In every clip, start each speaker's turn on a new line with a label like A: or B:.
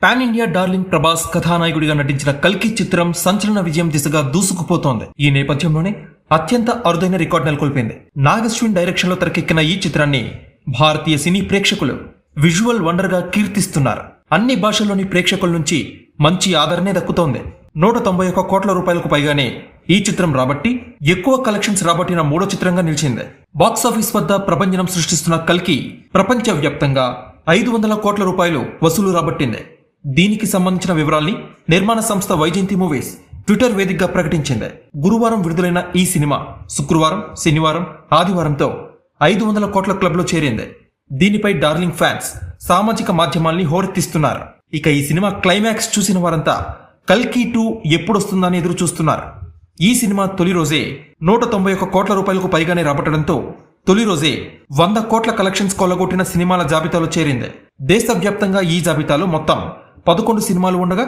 A: Pan India darling Prabhas కథానాయకుడిగా నటించిన కల్కి చిత్రం సంచలన విజయం దిశగా దూసుకుపోతోంది. ఈ నేపథ్యంలోనే అత్యంత అరుదైన రికార్డు నెలకొల్పింది. నాగశ్విన్ డైరెక్షన్ లో తెరకెక్కిన ఈ చిత్రాన్ని భారతీయ సినీ ప్రేక్షకులు విజువల్ వండర్ గా కీర్తిస్తున్నారు. అన్ని భాషల్లోని ప్రేక్షకుల నుంచి మంచి ఆదరణే దక్కుతోంది. 191 కోట్ల రూపాయలకు పైగానే ఈ చిత్రం రాబట్టి ఎక్కువ కలెక్షన్స్ రాబట్టిన మూడో చిత్రంగా నిలిచింది. బాక్సాఫీస్ వద్ద ప్రభంజనం సృష్టిస్తున్న కల్కి ప్రపంచ వ్యాప్తంగా 500 కోట్ల రూపాయలు వసూలు రాబట్టింది. దీనికి సంబంధించిన వివరాల్ని నిర్మాణ సంస్థ వైజయంతి మూవీస్ ట్విట్టర్ వేదికగా ప్రకటించింది. గురువారం విడుదలైన ఈ సినిమా శుక్రవారం, శనివారం, ఆదివారంతో 500 కోట్ల క్లబ్ లో చేరింది. దీనిపై డార్లింగ్ ఫ్యాన్స్ సామాజిక మాధ్యమాల్ని హోరెత్తిస్తున్నారు. ఇక ఈ సినిమా క్లైమాక్స్ చూసిన వారంతా కల్కి 2 ఎప్పుడొస్తుందని ఎదురు చూస్తున్నారు. ఈ సినిమా తొలి రోజే 191 కోట్ల రూపాయలకు పైగానే రాబట్టడంతో తొలి రోజే 100 కోట్ల కలెక్షన్స్ కొల్లగొట్టిన సినిమాల జాబితాలో చేరింది. దేశవ్యాప్తంగా ఈ జాబితాలో మొత్తం 11 సినిమాలు ఉండగా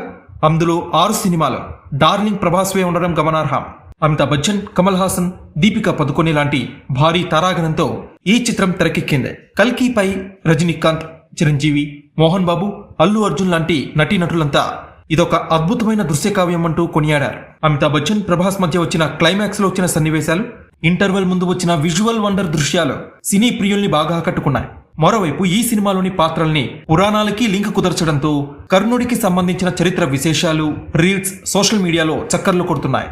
A: అందులో 6 సినిమాలు డార్లింగ్ ప్రభాస్వే ఉండడం గమనార్హం. అమితాబ్ బచ్చన్, కమల్ హాసన్, దీపికా పదుకొనే లాంటి భారీ తారాగణంతో ఈ చిత్రం తెరకెక్కింది. కల్కిపై రజనీకాంత్, చిరంజీవి, మోహన్ బాబు, అల్లు అర్జున్ లాంటి నటీనటులంతా ఇదొక అద్భుతమైన దృశ్యకావ్యం అంటూ కొనియాడారు. అమితాబ్ బచ్చన్, ప్రభాస్ మధ్య వచ్చిన క్లైమాక్స్ లో వచ్చిన సన్నివేశాలు, ఇంటర్వెల్ ముందు వచ్చిన విజువల్ వండర్ దృశ్యాలు సినీ ప్రియుల్ని బాగా ఆకట్టుకున్నాయి. మరోవైపు ఈ సినిమాలోని పాత్రల్ని పురాణాలకి లింక్ కుదర్చడంతో కర్ణుడికి సంబంధించిన చరిత్ర విశేషాలు, రీల్స్ సోషల్ మీడియాలో చక్కర్లు కొడుతున్నాయి.